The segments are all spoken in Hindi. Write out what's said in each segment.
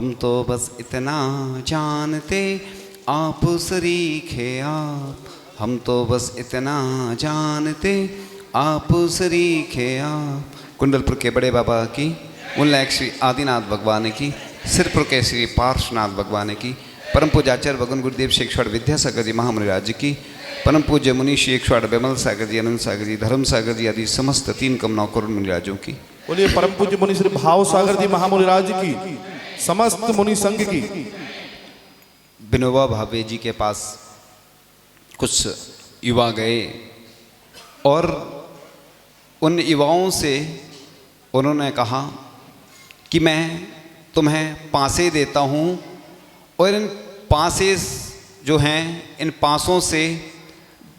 हम तो बस इतना जानते आप सरीखे आप, हम तो बस इतना जानते आप सरीखे आप। कुंडलपुर के बड़े बाबा की, उल्लेख श्री आदिनाथ भगवान की, सिरपुर के श्री पार्श्वनाथ भगवान की, परम पूज्याचार्य भगवान गुरुदेव श्री 108 विद्यासागर जी महामुनिराज की, परम पूज्य मुनि श्री 108 विमल सागर जी, अनंत सागर जी, धर्म सागर जी आदि समस्त 3 करोड़ करोड़ मुनिराजों की। बोलिए परम पूज्य मुनि श्री भाव सागर जी महामुनिराज की, समस्त मुनि संघ की। विनोबा भावे जी के पास कुछ युवा गए और उन युवाओं से उन्होंने कहा कि मैं तुम्हें पासे देता हूँ और इन पासे जो हैं इन पासों से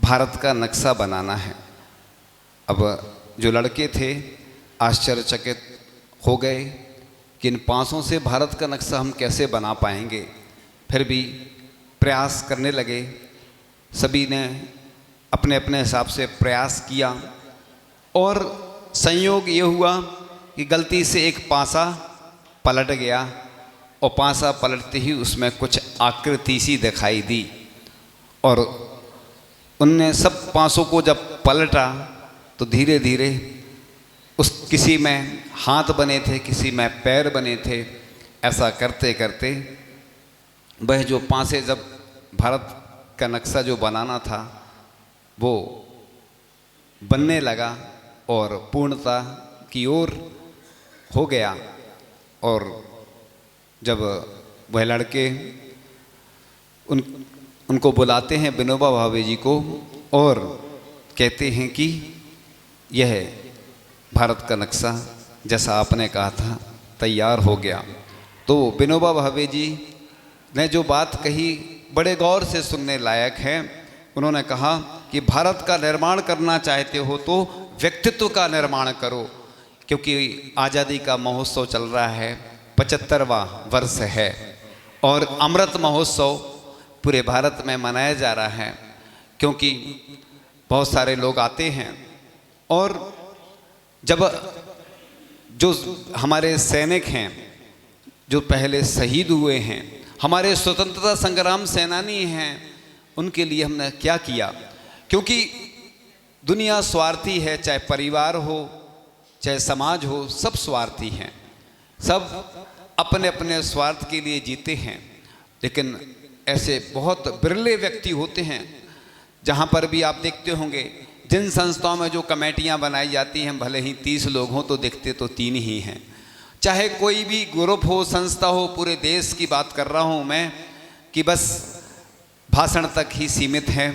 भारत का नक्शा बनाना है। अब जो लड़के थे आश्चर्यचकित हो गए कि इन पासों से भारत का नक्शा हम कैसे बना पाएंगे। फिर भी प्रयास करने लगे, सभी ने अपने अपने हिसाब से प्रयास किया और संयोग ये हुआ कि गलती से एक पासा पलट गया और पासा पलटते ही उसमें कुछ आकृति सी दिखाई दी और उनने सब पासों को जब पलटा तो धीरे धीरे उस किसी में हाथ बने थे, किसी में पैर बने थे। ऐसा करते करते वह जो पासे जब भारत का नक्शा जो बनाना था वो बनने लगा और पूर्णता की ओर हो गया। और जब वह लड़के उनको बुलाते हैं विनोबा भावे जी को और कहते हैं कि यह भारत का नक्शा जैसा आपने कहा था तैयार हो गया, तो विनोबा भावे जी ने जो बात कही बड़े गौर से सुनने लायक है। उन्होंने कहा कि भारत का निर्माण करना चाहते हो तो व्यक्तित्व का निर्माण करो, क्योंकि आज़ादी का महोत्सव चल रहा है, 75वां वर्ष है और अमृत महोत्सव पूरे भारत में मनाया जा रहा है। क्योंकि बहुत सारे लोग आते हैं और जब जो हमारे सैनिक हैं जो पहले शहीद हुए हैं, हमारे स्वतंत्रता संग्राम सेनानी हैं, उनके लिए हमने क्या किया। क्योंकि दुनिया स्वार्थी है, चाहे परिवार हो चाहे समाज हो, सब स्वार्थी हैं, सब अपने अपने स्वार्थ के लिए जीते हैं। लेकिन ऐसे बहुत बिरले व्यक्ति होते हैं जहाँ पर भी आप देखते होंगे जिन संस्थाओं में जो कमेटियाँ बनाई जाती हैं, भले ही 30 लोग हों तो दिखते तो 3 ही हैं। चाहे कोई भी ग्रुप हो, संस्था हो, पूरे देश की बात कर रहा हूँ मैं, कि बस भाषण तक ही सीमित है,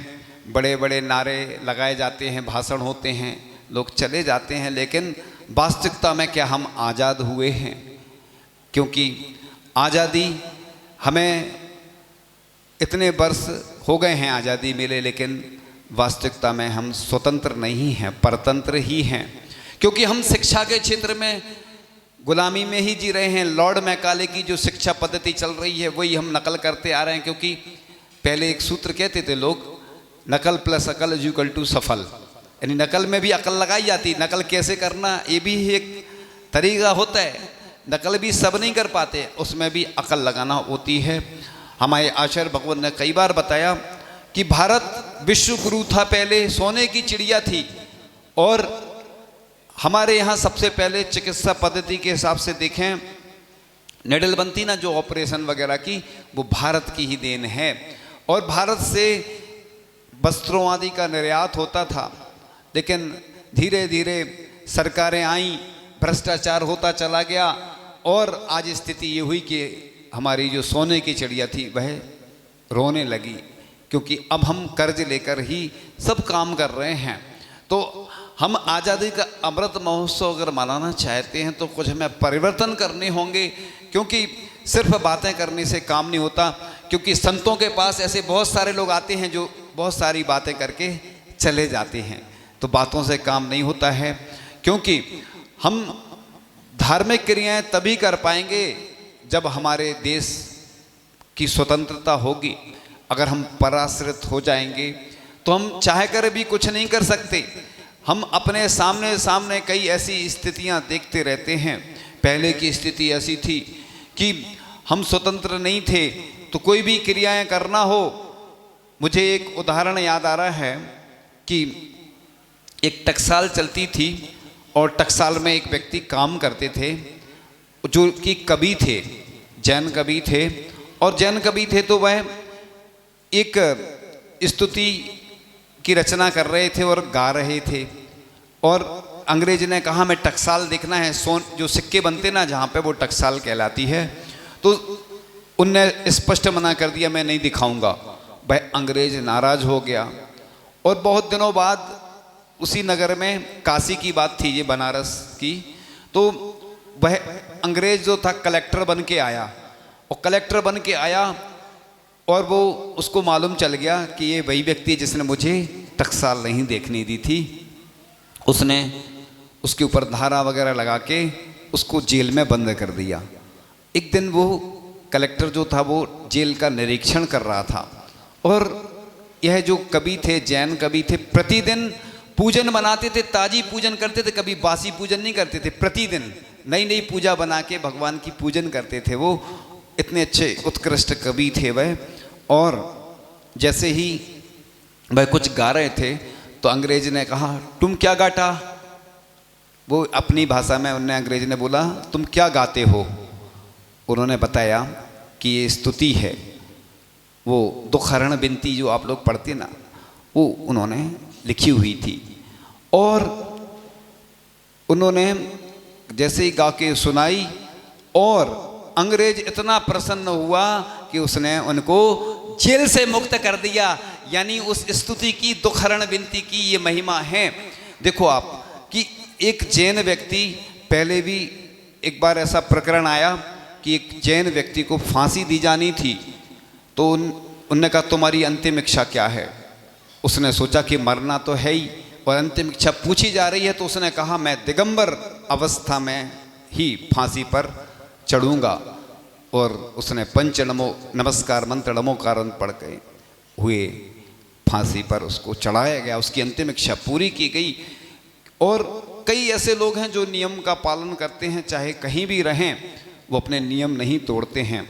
बड़े बड़े नारे लगाए जाते हैं, भाषण होते हैं, लोग चले जाते हैं, लेकिन वास्तविकता में क्या हम आज़ाद हुए हैं? क्योंकि आज़ादी हमें इतने वर्ष हो गए हैं आज़ादी मिले, लेकिन वास्तविकता में हम स्वतंत्र नहीं हैं, परतंत्र ही हैं। क्योंकि हम शिक्षा के क्षेत्र में गुलामी में ही जी रहे हैं। लॉर्ड मैकाले की जो शिक्षा पद्धति चल रही है वही हम नकल करते आ रहे हैं। क्योंकि पहले एक सूत्र कहते थे लोग, नकल प्लस अकल इज इक्वल टू सफल, यानी नकल में भी अकल लगाई जाती। नकल कैसे करना ये भी एक तरीका होता है, नकल भी सब नहीं कर पाते, उसमें भी अकल लगाना होती है। हमारे आचार्य भगवान ने कई बार बताया कि भारत विश्व गुरु था, पहले सोने की चिड़िया थी और हमारे यहाँ सबसे पहले चिकित्सा पद्धति के हिसाब से देखें, नेडल बनती ना जो ऑपरेशन वगैरह की, वो भारत की ही देन है। और भारत से वस्त्रों आदि का निर्यात होता था, लेकिन धीरे धीरे सरकारें आईं, भ्रष्टाचार होता चला गया और आज स्थिति ये हुई कि हमारी जो सोने की चिड़िया थी वह रोने लगी। क्योंकि अब हम कर्ज लेकर ही सब काम कर रहे हैं। तो हम आज़ादी का अमृत महोत्सव अगर मनाना चाहते हैं तो कुछ हमें परिवर्तन करने होंगे, क्योंकि सिर्फ बातें करने से काम नहीं होता। क्योंकि संतों के पास ऐसे बहुत सारे लोग आते हैं जो बहुत सारी बातें करके चले जाते हैं, तो बातों से काम नहीं होता है। क्योंकि हम धार्मिक क्रियाएं तभी कर पाएंगे जब हमारे देश की स्वतंत्रता होगी। अगर हम पराश्रित हो जाएंगे तो हम चाह कर भी कुछ नहीं कर सकते। हम अपने सामने सामने कई ऐसी स्थितियां देखते रहते हैं। पहले की स्थिति ऐसी थी कि हम स्वतंत्र नहीं थे, तो कोई भी क्रियाएं करना हो। मुझे एक उदाहरण याद आ रहा है कि एक टकसाल चलती थी और टकसाल में एक व्यक्ति काम करते थे जो कि कवि थे, जैन कवि थे। और जैन कवि थे तो वह एक स्तुति की रचना कर रहे थे और गा रहे थे। और अंग्रेज ने कहा हमें टकसाल देखना है, सोन जो सिक्के बनते ना जहाँ पे, वो टकसाल कहलाती है। तो उनने स्पष्ट मना कर दिया, मैं नहीं दिखाऊंगा। वह अंग्रेज नाराज हो गया। और बहुत दिनों बाद उसी नगर में, काशी की बात थी ये, बनारस की, तो वह अंग्रेज जो था कलेक्टर बन के आया। और कलेक्टर बन के आया और वो उसको मालूम चल गया कि ये वही व्यक्ति है जिसने मुझे टकसाल नहीं देखने दी थी। उसने उसके ऊपर धारा वगैरह लगा के उसको जेल में बंद कर दिया। एक दिन वो कलेक्टर जो था वो जेल का निरीक्षण कर रहा था और यह जो कवि थे, जैन कवि थे, प्रतिदिन पूजन बनाते थे, ताजी पूजन करते थे, कभी बासी पूजन नहीं करते थे। प्रतिदिन नई नई पूजा बना के भगवान की पूजन करते थे। वो इतने अच्छे उत्कृष्ट कवि थे वह। और जैसे ही वह कुछ गा रहे थे तो अंग्रेज ने कहा तुम क्या गाता? वो अपनी भाषा में उन्हें, अंग्रेज ने बोला तुम क्या गाते हो? उन्होंने बताया कि ये स्तुति है, वो दुखहरण बिनती जो आप लोग पढ़ते ना, वो उन्होंने लिखी हुई थी। और उन्होंने जैसे ही गा के सुनाई और अंग्रेज इतना प्रसन्न हुआ कि उसने उनको जेल से मुक्त कर दिया। यानी उस स्तुति की, दुखहरण बिनती की ये महिमा है। देखो आप कि एक जैन व्यक्ति, पहले भी एक बार ऐसा प्रकरण आया कि एक जैन व्यक्ति को फांसी दी जानी थी। तो उनने कहा तुम्हारी अंतिम इच्छा क्या है? उसने सोचा कि मरना तो है ही और अंतिम इच्छा पूछी जा रही है, तो उसने कहा मैं दिगंबर अवस्था में ही फांसी पर चढ़ूंगा। और उसने पंच नमो नमस्कार मंत्र नमोकारण पढ़ के हुए फांसी पर उसको चढ़ाया गया। उसकी अंतिम इच्छा पूरी की गई। और कई ऐसे लोग हैं जो नियम का पालन करते हैं, चाहे कहीं भी रहें वो अपने नियम नहीं तोड़ते हैं।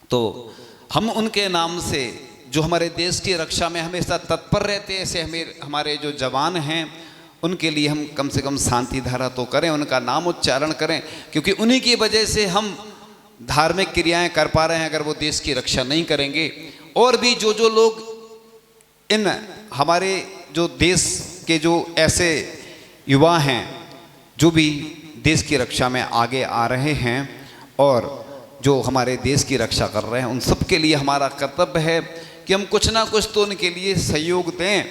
तो हम उनके नाम से, जो हमारे देश की रक्षा में हमेशा तत्पर रहते हैं, ऐसे हमारे जो जवान हैं, उनके लिए हम कम से कम शांति धारा तो करें, उनका नाम उच्चारण करें, क्योंकि उन्हीं की वजह से हम धार्मिक क्रियाएं कर पा रहे हैं। अगर वो देश की रक्षा नहीं करेंगे, और भी जो लोग इन हमारे जो देश के जो ऐसे युवा हैं जो भी देश की रक्षा में आगे आ रहे हैं और जो हमारे देश की रक्षा कर रहे हैं, उन सब के लिए हमारा कर्तव्य है कि हम कुछ ना कुछ तो उनके लिए सहयोग दें,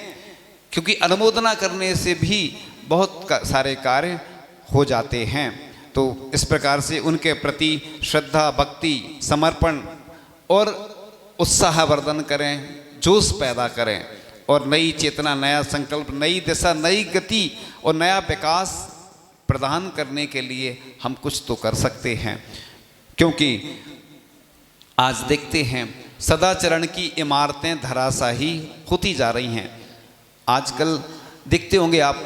क्योंकि अनुमोदना करने से भी बहुत सारे कार्य हो जाते हैं। तो इस प्रकार से उनके प्रति श्रद्धा, भक्ति, समर्पण और उत्साहवर्धन करें, जोश पैदा करें और नई चेतना, नया संकल्प, नई दिशा, नई गति और नया विकास प्रदान करने के लिए हम कुछ तो कर सकते हैं। क्योंकि आज देखते हैं सदाचरण की इमारतें धराशाही होती जा रही हैं। आजकल देखते होंगे आप,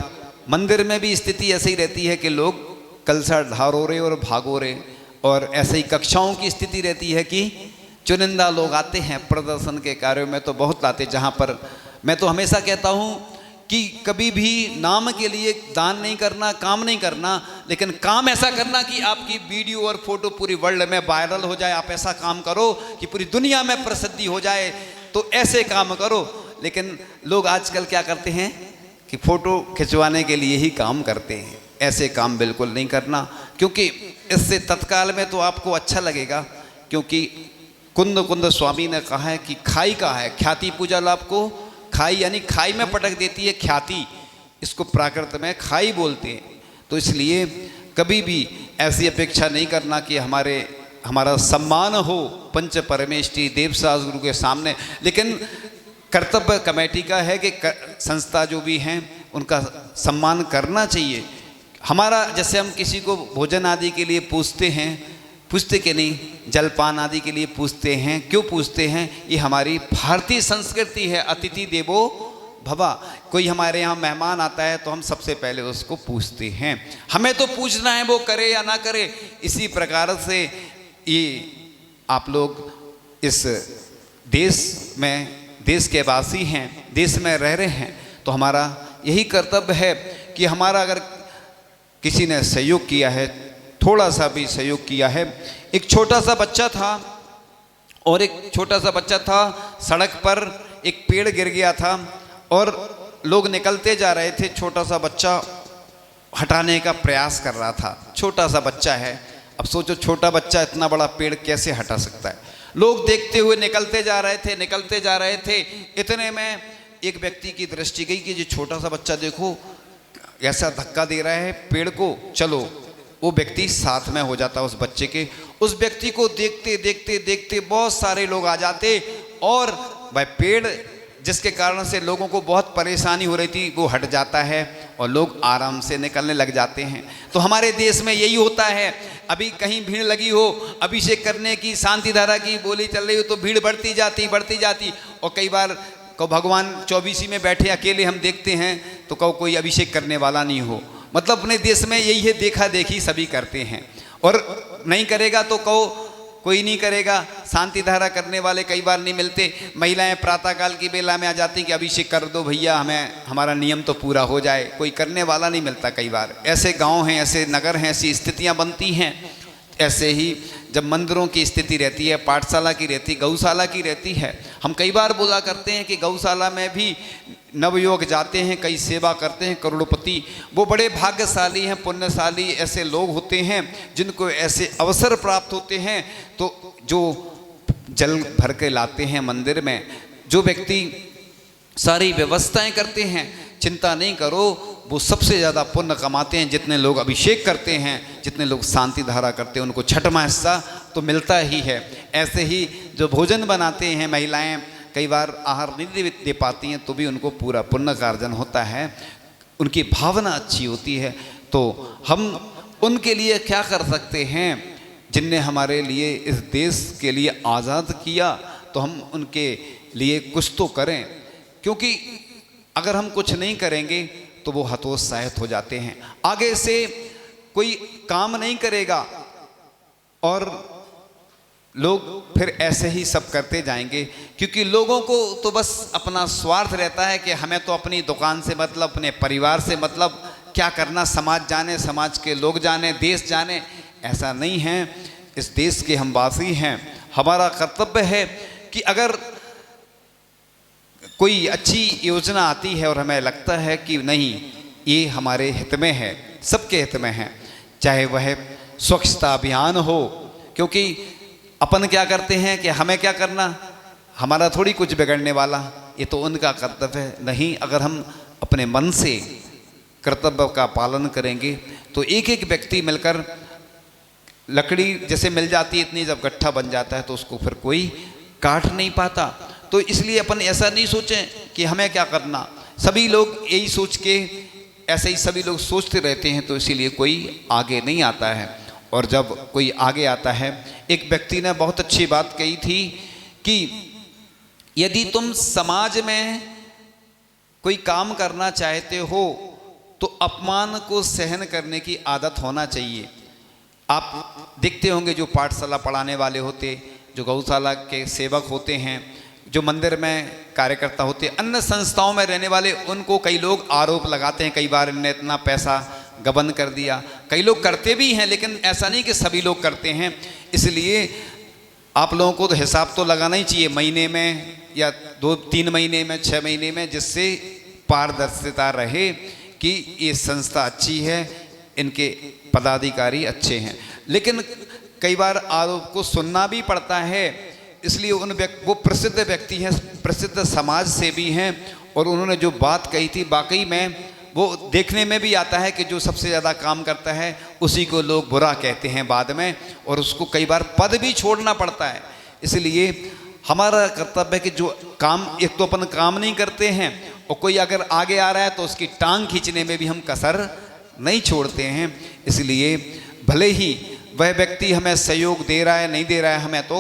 मंदिर में भी स्थिति ऐसी ही रहती है कि लोग कलशा ढारो रहे और भागो रहे। और ऐसे ही कक्षाओं की स्थिति रहती है कि चुनिंदा लोग आते हैं प्रदर्शन के कार्यों में, तो बहुत आते, जहाँ पर मैं तो हमेशा कहता हूँ कि कभी भी नाम के लिए दान नहीं करना, काम नहीं करना, लेकिन काम ऐसा करना कि आपकी वीडियो और फोटो पूरी वर्ल्ड में वायरल हो जाए। आप ऐसा काम करो कि पूरी दुनिया में प्रसिद्धि हो जाए, तो ऐसे काम करो। लेकिन लोग आजकल क्या करते हैं कि फोटो खिंचवाने के लिए ही काम करते हैं। ऐसे काम बिल्कुल नहीं करना, क्योंकि इससे तत्काल में तो आपको अच्छा लगेगा, क्योंकि कुंद स्वामी ने कहा है कि खाई का है ख्याति पूजा लाभ को। खाई यानी खाई में पटक देती है ख्याति, इसको प्राकृत में खाई बोलते हैं। तो इसलिए कभी भी ऐसी अपेक्षा नहीं करना कि हमारा सम्मान हो पंच परमेष्टि देवसास गुरु के सामने। लेकिन कर्तव्य कमेटी का है कि संस्था जो भी हैं उनका सम्मान करना चाहिए। हमारा, जैसे हम किसी को भोजन आदि के लिए पूछते कि नहीं, जलपान आदि के लिए पूछते हैं। क्यों पूछते हैं? ये हमारी भारतीय संस्कृति है, अतिथि देवो भवा। कोई हमारे यहाँ मेहमान आता है तो हम सबसे पहले उसको पूछते हैं। हमें तो पूछना है, वो करे या ना करे। इसी प्रकार से ये आप लोग इस देश में, देश के वासी हैं, देश में रह रहे हैं, तो हमारा यही कर्तव्य है कि हमारा अगर किसी ने सहयोग किया है, थोड़ा सा भी सहयोग किया है। एक छोटा सा बच्चा था और एक छोटा सा बच्चा था, सड़क पर एक पेड़ गिर गया था और लोग निकलते जा रहे थे, छोटा सा बच्चा हटाने का प्रयास कर रहा था। छोटा सा बच्चा है, अब सोचो छोटा बच्चा इतना बड़ा पेड़ कैसे हटा सकता है। लोग देखते हुए निकलते जा रहे थे। इतने में एक व्यक्ति की दृष्टि गई कि जो छोटा सा बच्चा देखो ऐसा धक्का दे रहा है पेड़ को, चलो। वो व्यक्ति साथ में हो जाता उस बच्चे के। उस व्यक्ति को देखते देखते देखते बहुत सारे लोग आ जाते और वह पेड़ जिसके कारण से लोगों को बहुत परेशानी हो रही थी वो हट जाता है और लोग आराम से निकलने लग जाते हैं। तो हमारे देश में यही होता है। अभी कहीं भीड़ लगी हो, अभिषेक करने की, शांति धारा की बोली चल रही हो, तो भीड़ बढ़ती जाती और कई बार को भगवान 24 में बैठे अकेले हम देखते हैं तो कहो कोई अभिषेक करने वाला नहीं हो। मतलब अपने देश में यही है, देखा देखी सभी करते हैं और नहीं करेगा तो कहो कोई नहीं करेगा। शांति धारा करने वाले कई बार नहीं मिलते। महिलाएं प्रातःकाल की बेला में आ जाती कि अभिषेक कर दो भैया, हमें हमारा नियम तो पूरा हो जाए। कोई करने वाला नहीं मिलता। कई बार ऐसे गांव हैं, ऐसे नगर हैं, ऐसी स्थितियां बनती हैं। ऐसे ही जब मंदिरों की स्थिति रहती है, पाठशाला की रहती, गौशाला की रहती है। हम कई बार बोला करते हैं कि गौशाला में भी नवयुवक जाते हैं, कई सेवा करते हैं, करोड़पति। वो बड़े भाग्यशाली हैं, पुण्यशाली ऐसे लोग होते हैं जिनको ऐसे अवसर प्राप्त होते हैं। तो जो जल भर के लाते हैं मंदिर में, जो व्यक्ति सारी व्यवस्थाएं करते हैं, चिंता नहीं करो, वो सबसे ज़्यादा पुण्य कमाते हैं। जितने लोग अभिषेक करते हैं, जितने लोग शांति धारा करते हैं, उनको छठवां हिस्सा तो मिलता ही है। ऐसे ही जो भोजन बनाते हैं महिलाएं, कई बार आहार नहीं दे पाती हैं तो भी उनको पूरा पुण्य का अर्जन होता है। उनकी भावना अच्छी होती है। तो हम उनके लिए क्या कर सकते हैं जिनने हमारे लिए इस देश के लिए आज़ाद किया, तो हम उनके लिए कुछ तो करें। क्योंकि अगर हम कुछ नहीं करेंगे तो वो हतोत्साहित हो जाते हैं, आगे से कोई काम नहीं करेगा और लोग फिर ऐसे ही सब करते जाएंगे। क्योंकि लोगों को तो बस अपना स्वार्थ रहता है कि हमें तो अपनी दुकान से मतलब, अपने परिवार से मतलब, क्या करना समाज जाने, समाज के लोग जाने, देश जाने। ऐसा नहीं है। इस देश के हम वासी हैं। हमारा कर्तव्य है कि अगर कोई अच्छी योजना आती है और हमें लगता है कि नहीं ये हमारे हित में है, सबके हित में है, चाहे वह स्वच्छता अभियान हो। क्योंकि अपन क्या करते हैं कि हमें क्या करना, हमारा थोड़ी कुछ बिगड़ने वाला, ये तो उनका कर्तव्य है। नहीं, अगर हम अपने मन से कर्तव्य का पालन करेंगे तो एक एक व्यक्ति मिलकर, लकड़ी जैसे मिल जाती है इतनी, जब गट्ठा बन जाता है तो उसको फिर कोई काट नहीं पाता। तो इसलिए अपन ऐसा नहीं सोचें कि हमें क्या करना। सभी लोग यही सोच के ऐसे ही सभी लोग सोचते रहते हैं, तो इसीलिए कोई आगे नहीं आता है। और जब कोई आगे आता है, एक व्यक्ति ने बहुत अच्छी बात कही थी कि यदि तुम समाज में कोई काम करना चाहते हो तो अपमान को सहन करने की आदत होना चाहिए। आप देखते होंगे जो पाठशाला पढ़ाने वाले होते, जो गौशाला के सेवक होते हैं, जो मंदिर में कार्यकर्ता होते हैं, अन्य संस्थाओं में रहने वाले, उनको कई लोग आरोप लगाते हैं कई बार इनने इतना पैसा गबन कर दिया। कई लोग करते भी हैं, लेकिन ऐसा नहीं कि सभी लोग करते हैं। इसलिए आप लोगों को तो हिसाब तो लगाना ही चाहिए, महीने में या 2-3 महीने में, 6 महीने में, जिससे पारदर्शिता रहे कि ये संस्था अच्छी है, इनके पदाधिकारी अच्छे हैं। लेकिन कई बार आरोप को सुनना भी पड़ता है। इसलिए वो प्रसिद्ध व्यक्ति हैं, प्रसिद्ध समाज सेवी हैं, और उन्होंने जो बात कही थी वाकई में वो देखने में भी आता है कि जो सबसे ज़्यादा काम करता है उसी को लोग बुरा कहते हैं बाद में, और उसको कई बार पद भी छोड़ना पड़ता है। इसलिए हमारा कर्तव्य है कि जो काम, एक तो अपन काम नहीं करते हैं, और कोई अगर आगे आ रहा है तो उसकी टांग खींचने में भी हम कसर नहीं छोड़ते हैं। इसलिए भले ही वह व्यक्ति हमें सहयोग दे रहा है नहीं दे रहा है, हमें तो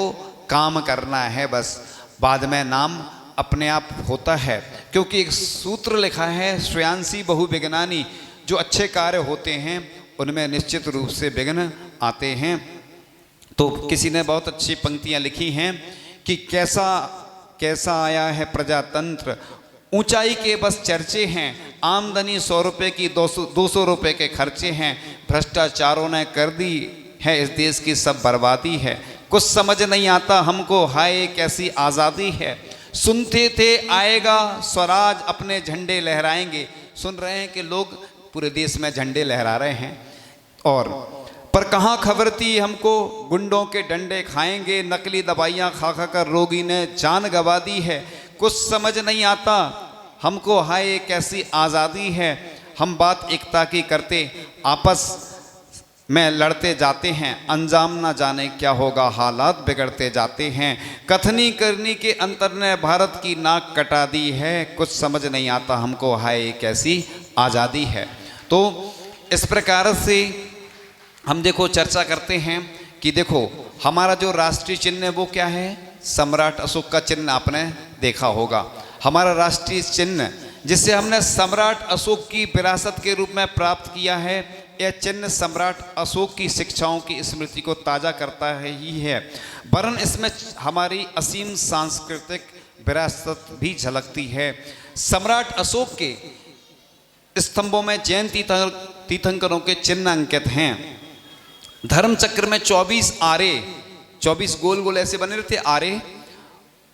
काम करना है बस, बाद में नाम अपने आप होता है। क्योंकि एक सूत्र लिखा है, श्रेयांसी बहु विघ्नानि, जो अच्छे कार्य होते हैं उनमें निश्चित रूप से विघ्न आते हैं। तो किसी ने बहुत अच्छी पंक्तियां लिखी हैं कि कैसा कैसा आया है प्रजातंत्र, ऊंचाई के बस चर्चे हैं, आमदनी 100 रुपये की 200 रुपये के खर्चे हैं, भ्रष्टाचारों ने कर दी है इस देश की सब बर्बादी है, कुछ समझ नहीं आता हमको हाय कैसी आज़ादी है, सुनते थे आएगा स्वराज अपने झंडे लहराएंगे। सुन रहे हैं कि लोग पूरे देश में झंडे लहरा रहे हैं, और पर कहाँ खबर थी हमको गुंडों के डंडे खाएंगे, नकली दवाइयाँ खा खा कर रोगी ने जान गंवा दी है, कुछ समझ नहीं आता हमको हाय कैसी आज़ादी है, हम बात एकता की करते आपस में लड़ते जाते हैं, अंजाम ना जाने क्या होगा हालात बिगड़ते जाते हैं, कथनी करनी के अंतर ने भारत की नाक कटा दी है, कुछ समझ नहीं आता हमको हाय कैसी आज़ादी है। तो इस प्रकार से हम देखो चर्चा करते हैं कि देखो हमारा जो राष्ट्रीय चिन्ह है वो क्या है, सम्राट अशोक का चिन्ह आपने देखा होगा। हमारा राष्ट्रीय चिन्ह जिसे हमने सम्राट अशोक की विरासत के रूप में प्राप्त किया है, यह चिन्ह सम्राट अशोक की शिक्षाओं की स्मृति को ताज़ा करता है ही है, वरन इसमें हमारी असीम सांस्कृतिक विरासत भी झलकती है। सम्राट अशोक के स्तंभों में जैन तीर्थंकरों के चिन्ह अंकित हैं। धर्म चक्र में 24 आरे, 24 गोल गोल ऐसे बने रहते आरे,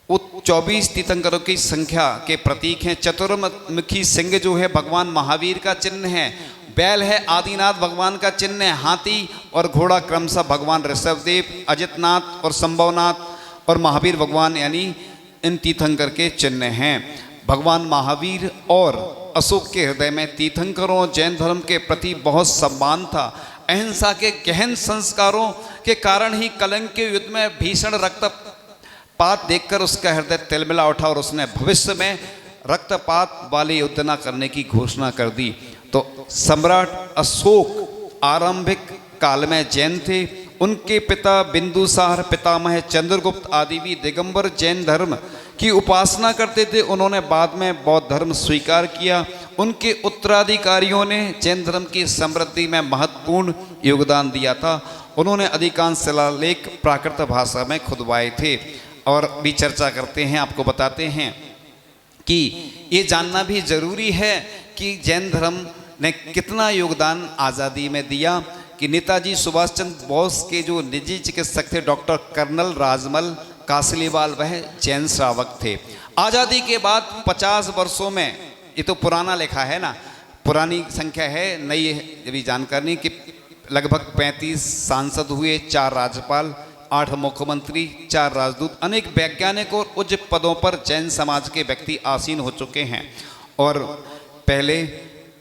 वो 24 तीर्थंकरों की संख्या के प्रतीक हैं। चतुर्मुखी सिंह जो है भगवान महावीर का चिन्ह है, बैल है आदिनाथ भगवान का चिन्ह है, हाथी और घोड़ा क्रमशः भगवान ऋषभदेव, अजितनाथ और संभवनाथ और महावीर भगवान यानी इन तीर्थंकर के चिन्ह हैं। भगवान महावीर और अशोक के हृदय में तीर्थंकरों जैन धर्म के प्रति बहुत सम्मान था। अहिंसा के गहन संस्कारों के कारण ही कलंक के युद्ध में भीषण रक्तपात देखकर उसका हृदय तिलमिला उठा और उसने भविष्य में रक्तपात वाले युद्ध न करने की घोषणा कर दी। तो सम्राट अशोक आरंभिक काल में जैन थे, उनके पिता बिंदुसार पितामह चंद्रगुप्त आदि भी दिगंबर जैन धर्म की उपासना करते थे। उन्होंने बाद में बौद्ध धर्म स्वीकार किया। उनके उत्तराधिकारियों ने जैन धर्म की समृद्धि में महत्वपूर्ण योगदान दिया था। उन्होंने अधिकांश शिलालेख प्राकृत भाषा में खुदवाए थे। और भी चर्चा करते हैं, आपको बताते हैं कि ये जानना भी जरूरी है कि जैन धर्म ने कितना योगदान आज़ादी में दिया कि नेताजी सुभाष चंद्र बोस के जो निजी चिकित्सक थे डॉक्टर कर्नल राजमल कासलीवाल, वह जैन श्रावक थे। आज़ादी के बाद 50 वर्षों में, ये तो पुराना लिखा है ना, पुरानी संख्या है, नई अभी जानकारी कि लगभग 35 सांसद हुए, 4 राज्यपाल, 8 मुख्यमंत्री, 4 राजदूत, अनेक वैज्ञानिक और उच्च पदों पर जैन समाज के व्यक्ति आसीन हो चुके हैं। और पहले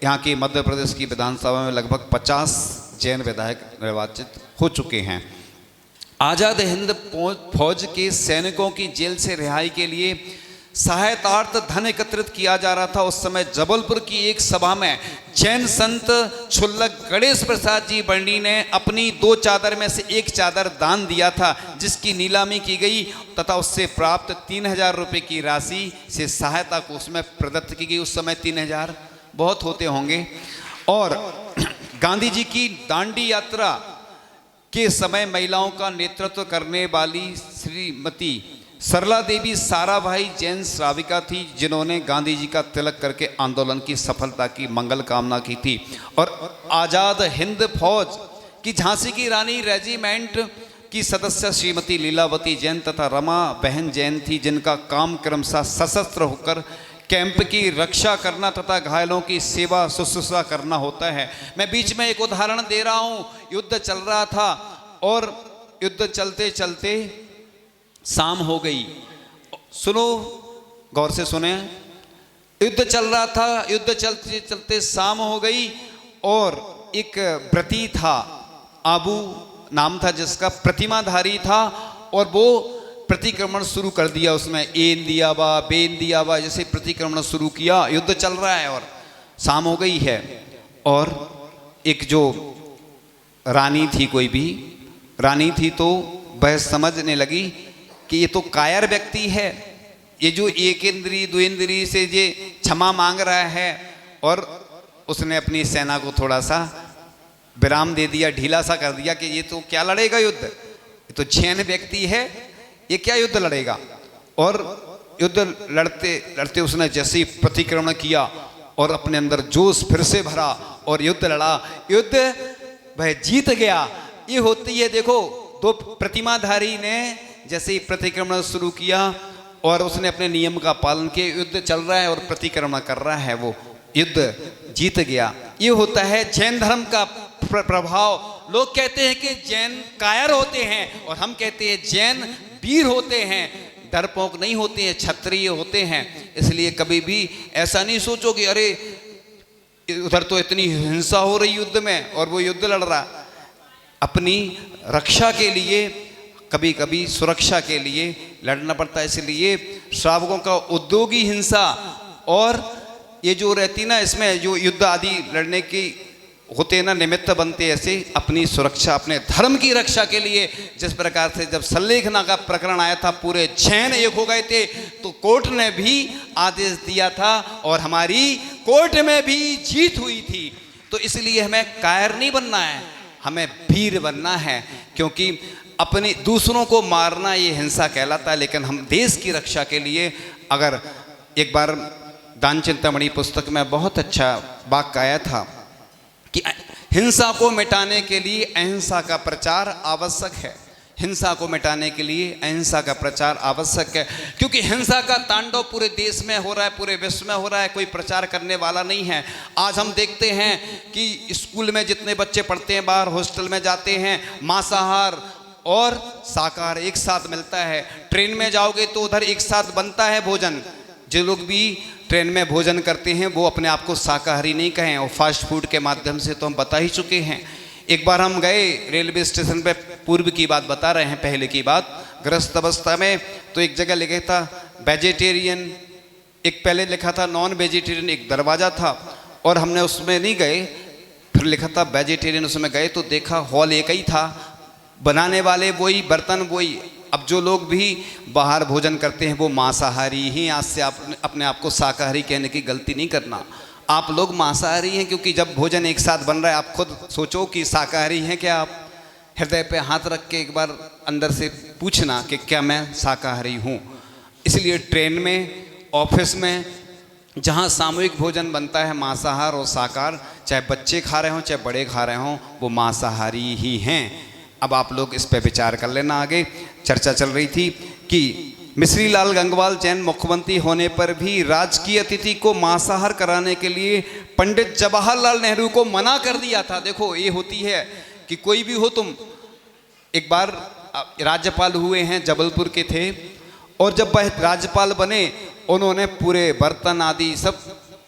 यहाँ की मध्य प्रदेश की विधानसभा में लगभग 50 जैन विधायक निर्वाचित हो चुके हैं। आज़ाद हिंद फौज के सैनिकों की जेल से रिहाई के लिए सहायतार्थ धन एकत्रित किया जा रहा था। उस समय जबलपुर की एक सभा में जैन संत छुल्लक गणेश प्रसाद जी बंडी ने अपनी 2 चादर में से एक चादर दान दिया था, जिसकी नीलामी की गई तथा उससे प्राप्त 3000 रुपये की राशि से सहायता को उसमें प्रदत्त की गई। उस समय 3000 बहुत होते होंगे। और गांधी जी की दांडी यात्रा के समय महिलाओं का नेतृत्व करने वाली श्रीमती सरला देवी साराभाई जैन श्राविका थी, जिन्होंने गांधी जी का तिलक करके आंदोलन की सफलता की मंगल कामना की थी। और आज़ाद हिंद फौज की झांसी की रानी रेजिमेंट की सदस्य श्रीमती लीलावती जैन तथा रमा बहन जैन थी, जिनका काम क्रमशः सशस्त्र होकर कैंप की रक्षा करना तथा घायलों की सेवा शुश्रूषा करना होता है। मैं बीच में एक उदाहरण दे रहा हूँ। युद्ध चल रहा था और युद्ध चलते चलते शाम हो गई। सुनो, गौर से सुने। युद्ध चल रहा था, युद्ध चलते चलते शाम हो गई और एक व्रती था, आबू नाम था जिसका, प्रतिमाधारी था, और वो प्रतिक्रमण शुरू कर दिया। उसमें एन दिया बा बेन दिया बा जैसे प्रतिक्रमण शुरू किया। युद्ध चल रहा है और शाम हो गई है। और एक जो रानी थी, कोई भी रानी थी, तो वह समझने लगी कि ये तो कायर व्यक्ति है, ये जो एक इंद्री 2 इंद्री से ये क्षमा मांग रहा है। और उसने अपनी सेना को थोड़ा सा विराम दे दिया, ढीला सा कर दिया कि ये तो क्या लड़ेगा युद्ध, तो जैन व्यक्ति है, ये क्या युद्ध लड़ेगा। और युद्ध लड़ते लड़ते उसने जैसे ही प्रतिक्रमण किया और अपने अंदर जोश फिर से भरा और युद्ध लड़ा, युद्ध वह जीत गया। ये होती है, देखो, दो प्रतिमाधारी ने जैसे ही प्रतिक्रमण शुरू किया और उसने अपने नियम का पालन किया, युद्ध चल रहा है और प्रतिक्रमण कर रहा है, वो युद्ध जीत गया। ये होता है जैन धर्म का प्रभाव। लोग कहते हैं कि जैन कायर होते हैं और हम कहते हैं जैन वीर होते हैं, डरपोक नहीं होते हैं, क्षत्रिय होते हैं। इसलिए कभी भी ऐसा नहीं सोचो कि अरे उधर तो इतनी हिंसा हो रही युद्ध में और वो युद्ध लड़ रहा। अपनी रक्षा के लिए, कभी कभी सुरक्षा के लिए लड़ना पड़ता है। इसलिए श्रावकों का उद्योगी हिंसा और ये जो रहती ना, इसमें जो युद्ध आदि लड़ने की होते ना निमित्त बनते, ऐसे अपनी सुरक्षा, अपने धर्म की रक्षा के लिए। जिस प्रकार से जब सल्लेखना का प्रकरण आया था, पूरे जैन एक हो गए थे, तो कोर्ट ने भी आदेश दिया था और हमारी कोर्ट में भी जीत हुई थी। तो इसलिए हमें कायर नहीं बनना है, हमें वीर बनना है, क्योंकि अपने दूसरों को मारना ये हिंसा कहलाता है। लेकिन हम देश की रक्षा के लिए, अगर एक बार दान चिंतामणि पुस्तक में बहुत अच्छा वाक्य आया था कि हिंसा को मिटाने के लिए अहिंसा का प्रचार आवश्यक है। हिंसा को मिटाने के लिए अहिंसा का प्रचार आवश्यक है, क्योंकि हिंसा का तांडव पूरे देश में हो रहा है, पूरे विश्व में हो रहा है, कोई प्रचार करने वाला नहीं है। आज हम देखते हैं कि स्कूल में जितने बच्चे पढ़ते हैं, बाहर हॉस्टल में जाते हैं, मांसाहार और शाकाहार एक साथ मिलता है। ट्रेन में जाओगे तो उधर एक साथ बनता है भोजन। जो लोग भी ट्रेन में भोजन करते हैं वो अपने आप को शाकाहारी नहीं कहें, और फास्ट फूड के माध्यम से तो हम बता ही चुके हैं। एक बार हम गए रेलवे स्टेशन पे, पूर्व की बात बता रहे हैं, पहले की बात, गृहस्थ अवस्था में, तो एक जगह लिखा था वेजिटेरियन, एक पहले लिखा था नॉन वेजिटेरियन, एक दरवाज़ा था और हमने उसमें नहीं गए, फिर लिखा था वेजिटेरियन, उसमें गए तो देखा हॉल एक ही था, बनाने वाले वही, बर्तन वही। अब जो लोग भी बाहर भोजन करते हैं वो मांसाहारी ही। आज से आप अपने आप को शाकाहारी कहने की गलती नहीं करना। आप लोग मांसाहारी हैं, क्योंकि जब भोजन एक साथ बन रहा है, आप खुद सोचो कि शाकाहारी हैं क्या। आप हृदय पे हाथ रख के एक बार अंदर से पूछना कि क्या मैं शाकाहारी हूँ। इसलिए ट्रेन में, ऑफिस में, जहाँ सामूहिक भोजन बनता है मांसाहार और शाकाहार, चाहे बच्चे खा रहे हों चाहे बड़े खा रहे हों, वो मांसाहारी ही हैं। अब आप लोग इस पे विचार कर लेना। आगे चर्चा चल रही थी कि मिश्री लाल गंगवाल जैन मुख्यमंत्री होने पर भी राजकीय अतिथि को मांसाहार कराने के लिए पंडित जवाहरलाल नेहरू को मना कर दिया था। देखो, ये होती है कि कोई भी हो तुम। एक बार राज्यपाल हुए हैं, जबलपुर के थे, और जब वह राज्यपाल बने उन्होंने पूरे बर्तन आदि सब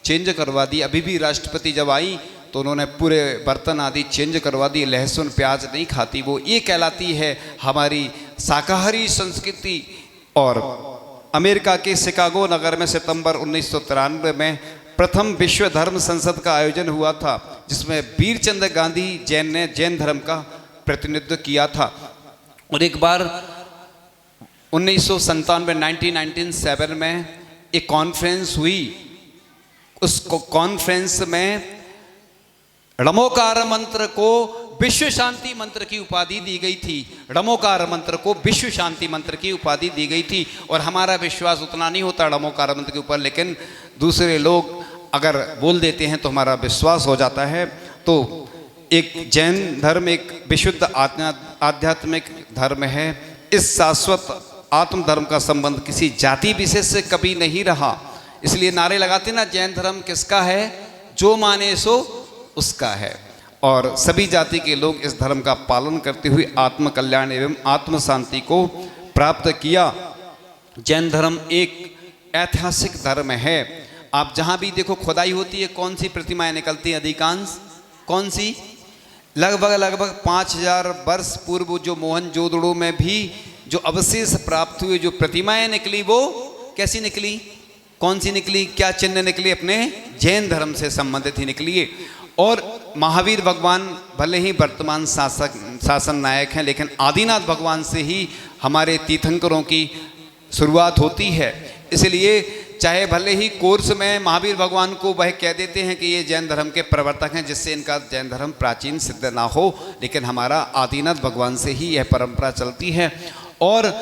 चेंज करवा दी। अभी भी राष्ट्रपति जब आई तो उन्होंने पूरे बर्तन आदि चेंज करवा दिए, लहसुन प्याज नहीं खाती वो। ये कहलाती है हमारी शाकाहारी संस्कृति। और अमेरिका के शिकागो नगर में सितंबर 1993 में प्रथम विश्व धर्म संसद का आयोजन हुआ था, जिसमें वीरचंद्र गांधी जैन ने जैन धर्म का प्रतिनिधित्व किया था। और एक बार 1997 में एक कॉन्फ्रेंस हुई। उस कॉन्फ्रेंस में रमोकार मंत्र को विश्व शांति मंत्र की उपाधि दी गई थी। रमोकार मंत्र को विश्व शांति मंत्र की उपाधि दी गई थी। और हमारा विश्वास उतना नहीं होता रमोकार मंत्र के ऊपर, लेकिन दूसरे लोग अगर बोल देते हैं तो हमारा विश्वास हो जाता है। तो एक जैन धर्म एक विशुद्ध आध्यात्मिक धर्म है। इस शाश्वत आत्म धर्म का संबंध किसी जाति विशेष से कभी नहीं रहा। इसलिए नारे लगाते ना, जैन धर्म किसका है, जो माने सो उसका है। और सभी जाति के लोग इस धर्म का पालन करते हुए आत्म कल्याण एवं आत्म शांति को प्राप्त किया। जैन धर्म एक ऐतिहासिक धर्म है। आप जहाँ भी देखो खुदाई होती है, कौन सी प्रतिमाएं निकलती हैं अधिकांश, कौन सी, लगभग 5000 वर्ष पूर्व जो मोहनजोदड़ो में भी जो अवशेष प्राप्त हुए, जो प्रतिमाएं निकली, वो कैसी निकली, कौन सी निकली, क्या चिन्ह निकली, अपने जैन धर्म से संबंधित ही निकली है। और महावीर भगवान भले ही वर्तमान शासन नायक हैं, लेकिन आदिनाथ भगवान से ही हमारे तीर्थंकरों की शुरुआत होती है। इसलिए चाहे भले ही कोर्स में महावीर भगवान को वह कह देते हैं कि ये जैन धर्म के प्रवर्तक हैं, जिससे इनका जैन धर्म प्राचीन सिद्ध ना हो, लेकिन हमारा आदिनाथ भगवान से ही यह परंपरा चलती है। और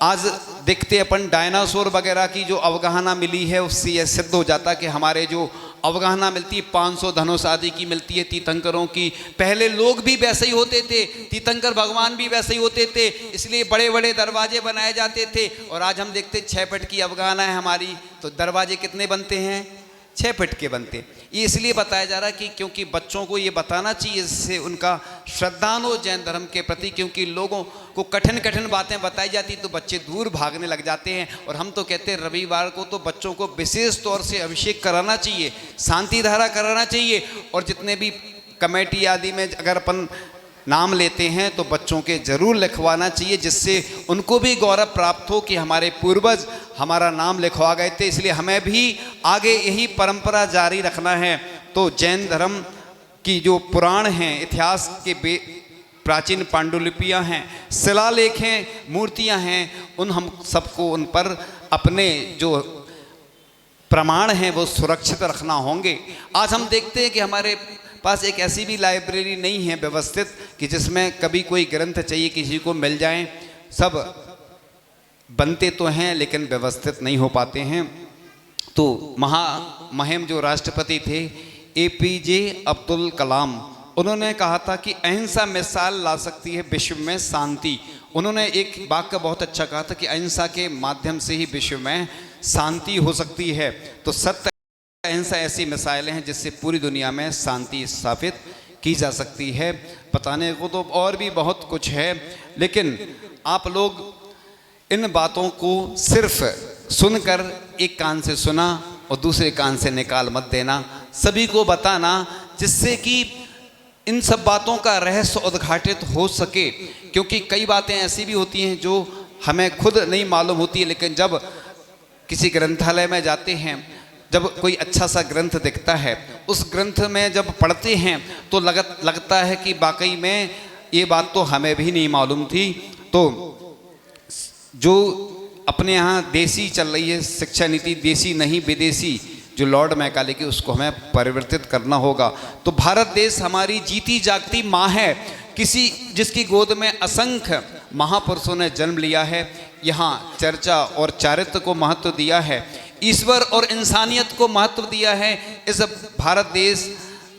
आज देखते अपन डायनासोर वगैरह की जो अवगाहना मिली है, उससे यह सिद्ध हो जाता कि हमारे जो अवगाहना मिलती है 500 धनुष आदि की मिलती है तीर्थंकरों की, पहले लोग भी वैसे ही होते थे, तीर्थंकर भगवान भी वैसे ही होते थे, इसलिए बड़े बड़े दरवाजे बनाए जाते थे। और आज हम देखते 6 फीट की अवगाहना है हमारी, तो दरवाजे कितने बनते हैं? 6 फीट के बनते। ये इसलिए बताया जा रहा है कि क्योंकि बच्चों को ये बताना चाहिए, इससे उनका श्रद्धान हो जैन धर्म के प्रति, क्योंकि लोगों को कठिन कठिन बातें बताई जाती तो बच्चे दूर भागने लग जाते हैं। और हम तो कहते हैं रविवार को तो बच्चों को विशेष तौर से अभिषेक कराना चाहिए, शांति धारा कराना चाहिए। और जितने भी कमेटी आदि में अगर अपन नाम लेते हैं तो बच्चों के जरूर लिखवाना चाहिए, जिससे उनको भी गौरव प्राप्त हो कि हमारे पूर्वज हमारा नाम लिखवा गए थे, इसलिए हमें भी आगे यही परंपरा जारी रखना है। तो जैन धर्म की जो पुराण हैं, इतिहास के प्राचीन पांडुलिपियां हैं, शिलालेख हैं, मूर्तियां हैं, उन हम सबको उन पर अपने जो प्रमाण हैं वो सुरक्षित रखना होंगे। आज हम देखते हैं कि हमारे पास एक ऐसी भी लाइब्रेरी नहीं है व्यवस्थित कि जिसमें कभी कोई ग्रंथ चाहिए किसी को मिल जाएं। सब बनते तो हैं लेकिन व्यवस्थित नहीं हो पाते हैं। तो महामहिम जो राष्ट्रपति थे APJ अब्दुल कलाम, उन्होंने कहा था कि अहिंसा मिसाल ला सकती है विश्व में शांति। उन्होंने एक वाक्य बहुत अच्छा कहा था कि अहिंसा के माध्यम से ही विश्व में शांति हो सकती है। तो सत्य अहिंसा ऐसी मिसाइलें हैं जिससे पूरी दुनिया में शांति स्थापित की जा सकती है। बताने को तो और भी बहुत कुछ है, लेकिन आप लोग इन बातों को सिर्फ सुनकर एक कान से सुना और दूसरे कान से निकाल मत देना, सभी को बताना, जिससे कि इन सब बातों का रहस्य उद्घाटित हो सके। क्योंकि कई बातें ऐसी भी होती हैं जो हमें खुद नहीं मालूम होती है, लेकिन जब किसी ग्रंथालय में जाते हैं, जब कोई अच्छा सा ग्रंथ दिखता है, उस ग्रंथ में जब पढ़ते हैं तो लगता है कि वाकई में ये बात तो हमें भी नहीं मालूम थी। तो जो अपने यहाँ देसी चल रही है शिक्षा नीति, देसी नहीं विदेशी, जो लॉर्ड मैकाले की, उसको हमें परिवर्तित करना होगा। तो भारत देश हमारी जीती जागती माँ है, जिसकी गोद में असंख्य महापुरुषों ने जन्म लिया है। यहाँ चर्चा और चारित्र को महत्व दिया है, ईश्वर और इंसानियत को महत्व दिया है। इस भारत देश,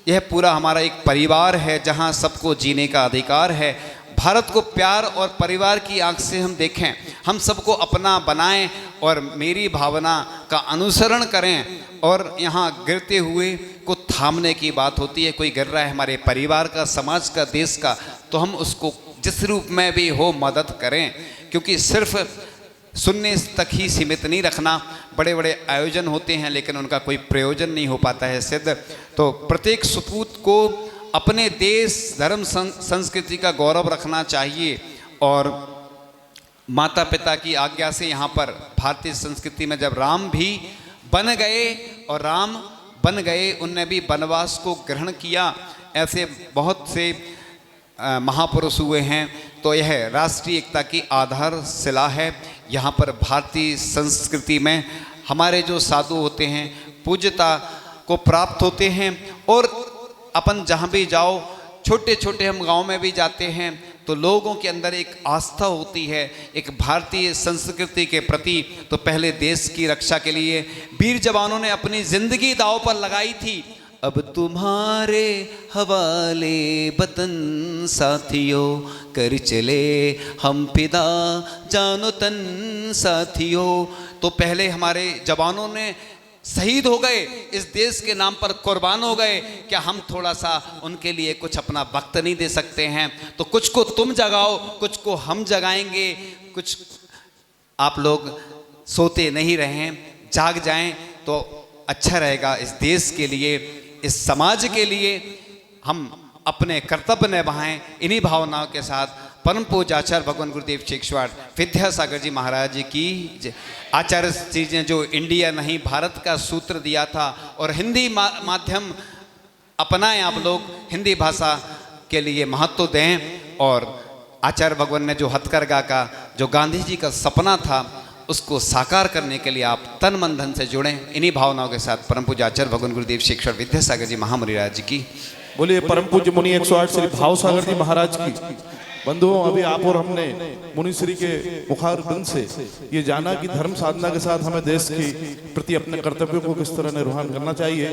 यह पूरा हमारा एक परिवार है जहाँ सबको जीने का अधिकार है। भारत को प्यार और परिवार की आंख से हम देखें, हम सबको अपना बनाएं और मेरी भावना का अनुसरण करें। और यहाँ गिरते हुए को थामने की बात होती है, कोई गिर रहा है हमारे परिवार का, समाज का, देश का, तो हम उसको जिस रूप में भी हो मदद करें। क्योंकि सिर्फ सुनने तक ही सीमित नहीं रखना, बड़े बड़े आयोजन होते हैं लेकिन उनका कोई प्रयोजन नहीं हो पाता है सिद्ध। तो प्रत्येक सपूत को अपने देश, धर्म, संस्कृति का गौरव रखना चाहिए। और माता पिता की आज्ञा से यहाँ पर भारतीय संस्कृति में जब राम भी बन गए और राम बन गए, उनने भी वनवास को ग्रहण किया, ऐसे बहुत से महापुरुष हुए हैं। तो यह राष्ट्रीय एकता की आधारशिला है। यहाँ पर भारतीय संस्कृति में हमारे जो साधु होते हैं पूज्यता को प्राप्त होते हैं। और अपन जहाँ भी जाओ, छोटे छोटे हम गांव में भी जाते हैं तो लोगों के अंदर एक आस्था होती है एक भारतीय संस्कृति के प्रति। तो पहले देश की रक्षा के लिए वीर जवानों ने अपनी जिंदगी दांव पर लगाई थी। अब तुम्हारे हवाले वतन साथियों, कर चले हम फिदा जानो तन साथियों। तो पहले हमारे जवानों ने शहीद हो गए, इस देश के नाम पर कुर्बान हो गए। क्या हम थोड़ा सा उनके लिए कुछ अपना वक्त नहीं दे सकते हैं? तो कुछ को तुम जगाओ, कुछ को हम जगाएंगे। कुछ आप लोग सोते नहीं रहें, जाग जाएं तो अच्छा रहेगा। इस देश के लिए, इस समाज के लिए हम अपने कर्तव्य निभाएं। इन्हीं भावनाओं के साथ परम पूज्य आचार्य भगवान गुरुदेव शेखवाड़ विद्यासागर जी महाराज की आचार्य जी ने जो इंडिया नहीं भारत का सूत्र दिया था, और हिंदी माध्यम अपनाएं, आप लोग हिंदी भाषा के लिए महत्व दें। और आचार्य भगवान ने जो हथकरघा का, जो गांधी जी का सपना था, उसको साकार करने के लिए आप तन मन धन से जुड़ें। इन्हीं भावनाओं के साथ परम पूज्य आचार्य भगवान गुरुदेव शिक्षण विद्यासागर जी महामुनि राज जी की। बोलिए परम पूज्य मुनि 108 श्री भाव सागर जी महाराज की। बंधुओं, अभी आप और हमने मुनि श्री के मुखारबिंद से ये जाना कि धर्म साधना के साथ हमें देश के प्रति अपने कर्तव्यों को किस तरह निर्वहन करना चाहिए।